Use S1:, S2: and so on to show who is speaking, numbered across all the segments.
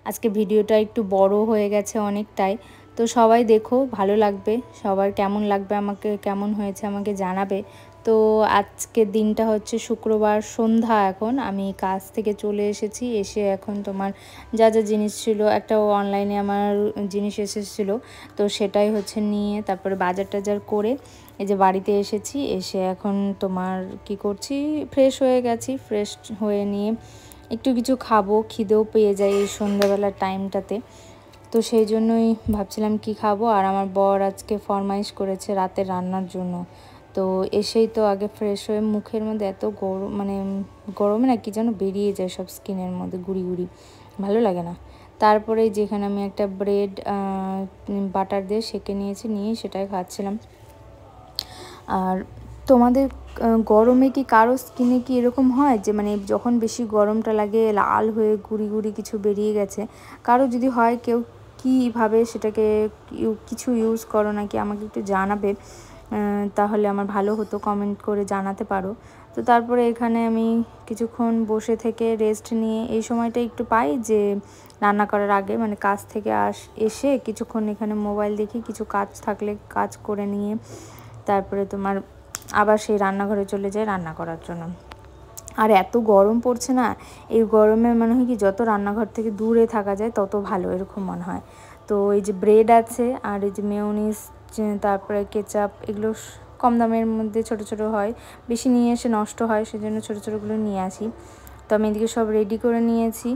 S1: আজকে ভিডিওটা একটু বড় হয়ে গেছে অনেকটাই। তো সবাই দেখো, ভালো লাগবে। সবার কেমন লাগবে, আমাকে কেমন হয়েছে আমাকে জানাবে। তো আজকের দিনটা হচ্ছে শুক্রবার সন্ধ্যা। এখন আমি কাজ থেকে চলে এসেছি, এসে এখন তোমার যা যা জিনিস ছিল, একটা অনলাইনে আমার জিনিস এসেছিলো, তো সেটাই হচ্ছে নিয়ে তারপরে বাজার টাজার করে এই যে বাড়িতে এসেছি। এসে এখন তোমার কি করছি, ফ্রেশ হয়ে গেছি। ফ্রেশ হয়ে নিয়ে একটু কিছু খাবো, খিদেও পেয়ে যায় এই সন্ধ্যাবেলার টাইমটাতে। তো সেই জন্যই ভাবছিলাম কি খাবো। আর আমার বর আজকে ফরমাইশ করেছে রাতে রান্নার জন্য। তো এসেই তো আগে ফ্রেশ হয়ে, মুখের মধ্যে এত গরম, মানে গরমে না কি যেন বেরিয়ে যায় সব স্কিনের মধ্যে গুড়ি গুড়ি, ভালো লাগে না। তারপরে যেখানে আমি একটা ব্রেড বাটার দিয়ে সেঁকে নিয়েছি, নিয়ে সেটাই খাচ্ছিলাম। আর তোমাদের গরমে কি কারো স্কিনে কি এরকম হয় যে মানে যখন বেশি গরমটা লাগে লাল হয়ে গুড়ি গুড়ি কিছু বেরিয়ে গেছে? কারো যদি হয়, কেউ কীভাবে সেটাকে কিছু ইউজ করো নাকি, আমাকে একটু জানাবে, তাহলে আমার ভালো হতো, কমেন্ট করে জানাতে পারো। তো তারপরে এখানে আমি কিছুক্ষণ বসে থেকে রেস্ট নিয়ে, এই সময়টা একটু পাই যে রান্না করার আগে, মানে কাজ থেকে এসে কিছুক্ষণ এখানে মোবাইল দেখি, কিছু কাজ থাকলে কাজ করে নিয়ে তারপরে তোমার আবার সেই রান্নাঘরে চলে যাই রান্না করার জন্য। আর এত গরম পড়ছে না, এই গরমে মনে হয় কি যত রান্নাঘর থেকে দূরে থাকা যায় তত ভালো, এরকম মনে হয়। তো এই যে ব্রেড আছে, আর এই যে মেয়োনিজ, তারপরে কেচাপ, এগুলো কম দামের মধ্যে ছোট ছোট হয়, বেশি নিয়ে এসে নষ্ট হয়, সেজন্য ছোট ছোটোগুলো নিয়ে আসি। তো আমি এদিকে সব রেডি করে নিয়েছি।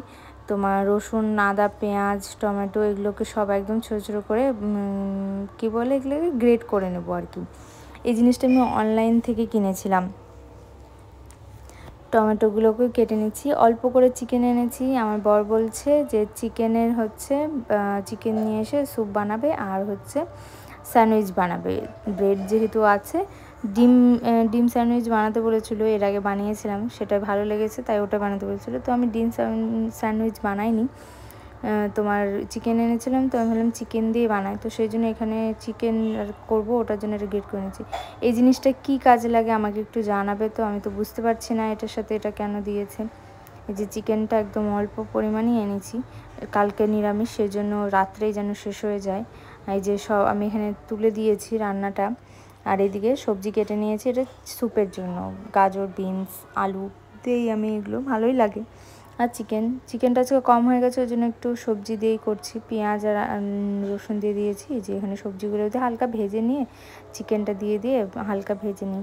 S1: তোমার রসুন, আদা, পেঁয়াজ, টমেটো, এগুলোকে সব একদম ছোটো ছোটো করে কী বলে এগুলোকে গ্রেট করে নেবো আর কি। এই জিনিসটা আমি অনলাইন থেকে কিনেছিলাম। টমেটোগুলোকে কেটে নিচ্ছি, অল্প করে চিকেন এনেছি। আমার বর বলছে যে চিকেনের হচ্ছে চিকেন নিয়ে এসে স্যুপ বানাবে, আর হচ্ছে স্যান্ডউইচ বানাবে। ব্রেড যেহেতু আছে, ডিম স্যান্ডউইচ বানাতে বলেছিল, এর আগে বানিয়েছিলাম, সেটা ভালো লেগেছে, তাই ওটা বানাতে বলেছিল। তো আমি ডিম স্যান্ডউইচ বানাইনি, তোমার চিকেন এনেছিলাম, তো আমি ভাবলাম চিকেন দিয়ে বানাই, তো সেই জন্য এখানে চিকেন করবো, ওটার জন্য এটা গ্রেট করে নিয়েছি। এই জিনিসটা কি কাজে লাগে আমাকে একটু জানাবে। তো আমি তো বুঝতে পারছি না এটার সাথে এটা কেন দিয়েছে। এই যে চিকেনটা একদম অল্প পরিমাণই এনেছি, কালকে নিরামিষ, সেই জন্য রাত্রেই যেন শেষ হয়ে যায়। এই যে সব আমি এখানে তুলে দিয়েছি রান্নাটা। আর এদিকে সবজি কেটে নিয়েছি, এটা স্যুপের জন্য গাজর, বিনস, আলু দিয়েই আমি, এগুলো ভালোই লাগে। আর চিকেনটা আজকে কম হয়ে গেছে, ওই জন্য একটু সবজি দিয়েই করছি, পেঁয়াজ আর রসুন দিয়ে দিয়েছি। যে এখানে সবজিগুলো দিয়ে হালকা ভেজে নিয়ে চিকেনটা দিয়ে হালকা ভেজে নিই।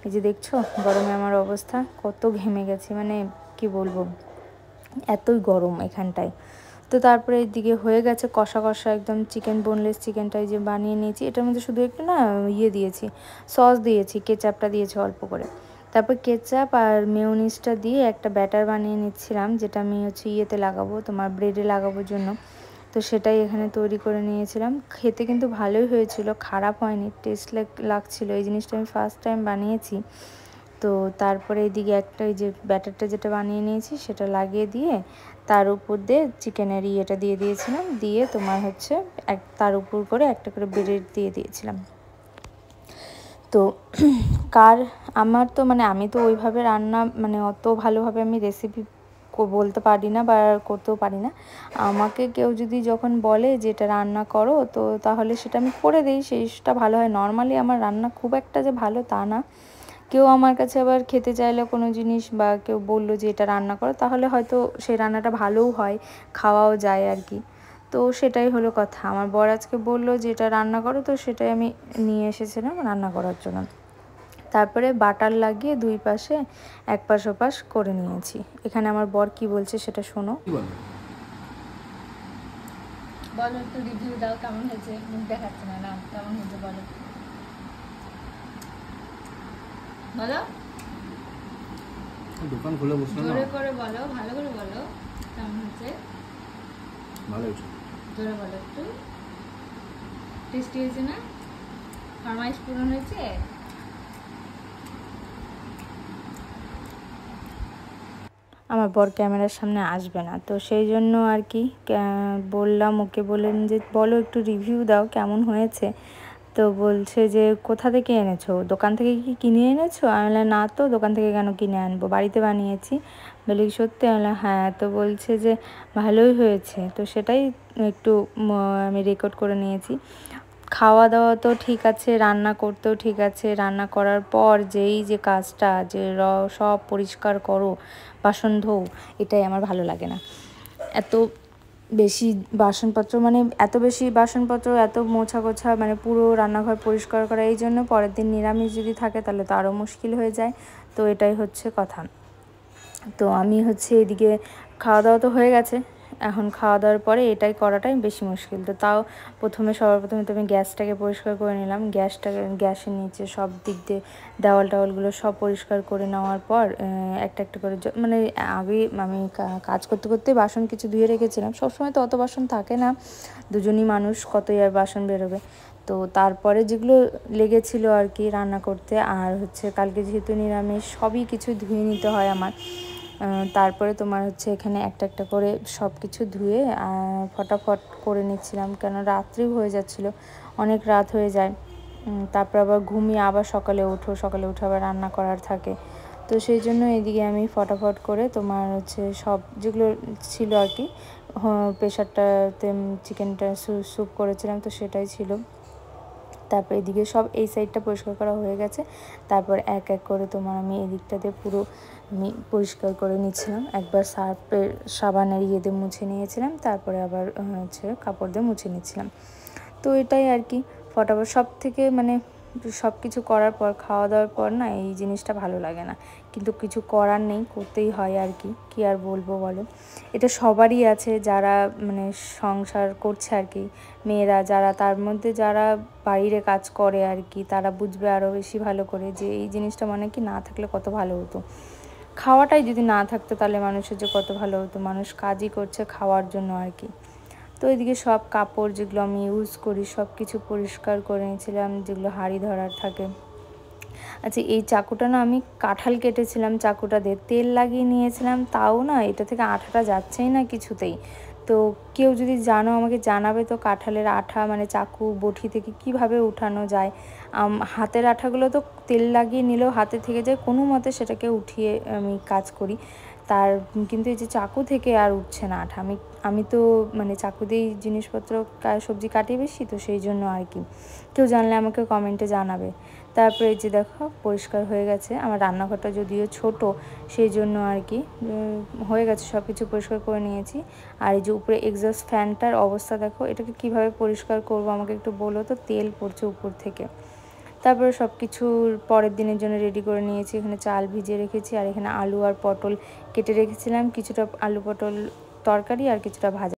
S1: এই যে দেখছো গরমে আমার অবস্থা, কত ঘেমে গেছি, মানে কি বলবো, এতই গরম এখানটায়। তো তারপরে এদিকে হয়ে গেছে কষা কষা একদম চিকেন, বোনলেস চিকেনটাই যে বানিয়ে নিয়েছি, এটার মধ্যে শুধু একটু না দিয়েছি, সস দিয়েছি, কেচাপটা দিয়েছি অল্প করে। তারপর কেচাপ আর মেয়োনিজটা দিয়ে একটা ব্যাটার বানিয়ে নিচ্ছিলাম, যেটা আমি হচ্ছে লাগাবো, তোমার ব্রেডে লাগাবোর জন্য। তো সেটাই এখানে তৈরি করে নিয়েছিলাম। খেতে কিন্তু ভালোই হয়েছিল, খারাপ হয়নি, টেস্ট লাগছিলো। এই জিনিসটা আমি ফার্স্ট টাইম বানিয়েছি। তো তারপরে এদিকে একটা ওই যে ব্যাটারটা যেটা বানিয়ে নিয়েছি সেটা লাগিয়ে দিয়ে তার উপর দিয়ে চিকেনের ইয়েটা দিয়ে দিয়েছিলাম, দিয়ে তোমার হচ্ছে তার উপর করে একটা করে ব্রেড দিয়ে দিয়েছিলাম। তো আমার তো মানে আমি তো ওইভাবে রান্না, মানে অত ভালোভাবে আমি রেসিপি বলতে পারি না বা করতেও পারি না। আমাকে কেউ যদি যখন বলে যে এটা রান্না করো, তো তাহলে সেটা আমি করে দিই, সেটা ভালো হয়। নর্মালি আমার রান্না খুব একটা যে ভালো তা না। কেউ আমার কাছে আবার খেতে চাইলে কোনো জিনিস, বা কেউ বললো যে এটা রান্না করো, তাহলে হয়তো সেই রান্নাটা ভালোও হয়, খাওয়াও যায় আর কি। তো সেটাই হলো কথা। আমার বর আজকে বললো যে এটা রান্না করো, তো সেটাই আমি নিয়ে এসেছিলাম রান্না করার জন্য। তারপরে বাটার লাগিয়ে দুই পাশে এক পাশ ওপাশ করে নিয়েছি। এখানে আমার বর কি বলছে সেটা শোনো। বলো একটু রিভিউ দাও, কেমন হয়েছে? মুখ দেখাচ্ছে না, না কেমন হয়েছে বলো, বলো,
S2: দোকান খুলে বসলো না,
S1: জোরে করে বলো, ভালো করে বলো, কেমন হয়েছে?
S2: ভালো হয়েছে,
S1: জোরে বলো একটু। টেস্টি হয়েছে না? ফরমাইশ পূরণ হয়েছে? আমার বর ক্যামেরার সামনে আসবে না, তো সেই জন্য আর কি বললাম, ওকে বললেন যে বলো একটু রিভিউ দাও কেমন হয়েছে। তো তো বলছে যে কোথা থেকে এনেছো, দোকান থেকে কি কিনে এনেছো? আমি বললাম না তো, দোকান থেকে কেন কিনে আনবো, বাড়িতে বানিয়েছি। বলি সত্যি? আমি বললাম হ্যাঁ। তো বলছে যে ভালোই হয়েছে। তো সেটাই একটু আমি রেকর্ড করে নিয়েছি। খাওয়া দাওয়া তো ঠিক আছে, রান্না করতেও ঠিক আছে, রান্না করার পর যেই যে কাজটা যে সব পরিষ্কার করো, বাসন ধোও, এটাই আমার ভালো লাগে না। এত বেশি বাসনপত্র, মানে এত বেশি বাসনপত্র, এত মোছা গোছা, মানে পুরো রান্নাঘর পরিষ্কার করা, এই জন্য পরের দিন নিরামিষ যদি থাকে তাহলে তো আরও মুশকিল হয়ে যায়। তো এটাই হচ্ছে কথা। তো আমি হচ্ছে এদিকে খাওয়া দাওয়া তো হয়ে গেছে, এখন খাওয়া দাওয়ার পরে এটাই করাটাই বেশি মুশকিল। তো তাও সবার প্রথমে তো আমি গ্যাসটাকে পরিষ্কার করে নিলাম। গ্যাসের নিচে সব দিক দিয়ে দেওয়াল টাওয়ালগুলো সব পরিষ্কার করে নেওয়ার পর একটা একটা করে মানে আগে আমি কাজ করতে করতে বাসন কিছু ধুয়ে রেখেছিলাম। সবসময় তো অত বাসন থাকে না, দুজনই মানুষ, কতই আর বাসন বেরোবে। তো তারপরে যেগুলো লেগেছিল আর কি রান্না করতে, আর হচ্ছে কালকে যেহেতু নিরামিষ, সবই কিছু ধুয়ে নিতে হয় আমার। তারপরে তোমার হচ্ছে এখানে একটা একটা করে সব কিছু ধুয়ে ফটাফট করে নিচ্ছিলাম, কেন রাত্রিও হয়ে যাচ্ছিল, অনেক রাত হয়ে যায়। তারপর আবার ঘুমিয়ে আবার সকালে উঠে আবার রান্না করার থাকে। তো সেই জন্য এদিকে আমি ফটাফট করে তোমার হচ্ছে সব যেগুলো ছিল আর কি, প্রেশারটাতে চিকেনটা স্যুপ করেছিলাম, তো সেটাই ছিল। তারপর এদিকে সব এই সাইডটা পরিষ্কার করা হয়ে গেছে। তারপর এক এক করে তোমার আমি এদিকটাতে পুরো আমি পরিষ্কার করে নিচ্ছিলাম। একবার সাবানের দিয়ে মুছে নিয়েছিলাম, তারপরে আবার হচ্ছে কাপড় দিয়ে মুছে নিচ্ছিলাম। তো এটাই আর কি ফটাফট সব থেকে, মানে সব কিছু করার পর, খাওয়া দাওয়ার পর না এই জিনিসটা ভালো লাগে না, কিন্তু কিছু করার নেই, করতেই হয় আর কি আর বলবো বলো। এটা সবারই আছে যারা মানে সংসার করছে আর কি, মেয়েরা যারা, তার মধ্যে যারা বাইরে কাজ করে আর কি, তারা বুঝবে আরও বেশি ভালো করে যে এই জিনিসটা মানে কি না থাকলে কত ভালো হতো। খাওয়াটাই যদি না থাকতো তাহলে মানুষের যে কত ভালো হতো, মানুষ কাজই করছে খাওয়ার জন্য আর কি। তো এদিকে সব কাপড় যেগুলো আমি ইউজ করি সব কিছু পরিষ্কার করে নিয়েছিলাম, যেগুলো হাঁড়ি ধরার থাকে। আচ্ছা, এই চাকুটা না আমি কাঁঠাল কেটেছিলাম চাকুটা দিয়ে, তেল লাগিয়ে নিয়েছিলাম, তাও না এটা থেকে আঠাটা যাচ্ছেই না কিছুতেই। তো কেউ যদি জানো আমাকে জানাবে, তো কাঁঠালের আঠা মানে চাকু বটি থেকে কিভাবে উঠানো যায়। হাতের আঠাগুলো তো তেল লাগিয়ে নিলেও হাতে থেকে যায়, কোনো মতে সেটাকে উঠিয়ে আমি কাজ করি। কিন্তু এই যে চাকু থেকে আর উঠছে না আঠা। আমি তো মানে চাকু দিয়েই জিনিসপত্র সবজি কাটি বেশি, তো সেই জন্য আর কি। কেউ জানলে আমাকে কমেন্টে জানাবে। তারপরে এই যে দেখো পরিষ্কার হয়ে গেছে। আমার রান্নাঘরটা যদিও ছোট, সেই জন্য আর কি হয়ে গেছে, সব কিছু পরিষ্কার করে নিয়েছি। আর এই যে উপরে এক্সস্ট ফ্যানটার অবস্থা দেখো, এটাকে কিভাবে পরিষ্কার করব আমাকে একটু বলো তো, তেল পড়ছে উপর থেকে। তারপরে সব কিছু পরের দিনের জন্য রেডি করে নিয়েছি। এখানে চাল ভিজিয়ে রেখেছি, আর এখানে আলু আর পটল কেটে রেখেছিলাম, কিছুটা আলু পটল তরকারি আর কিছুটা ভাজা।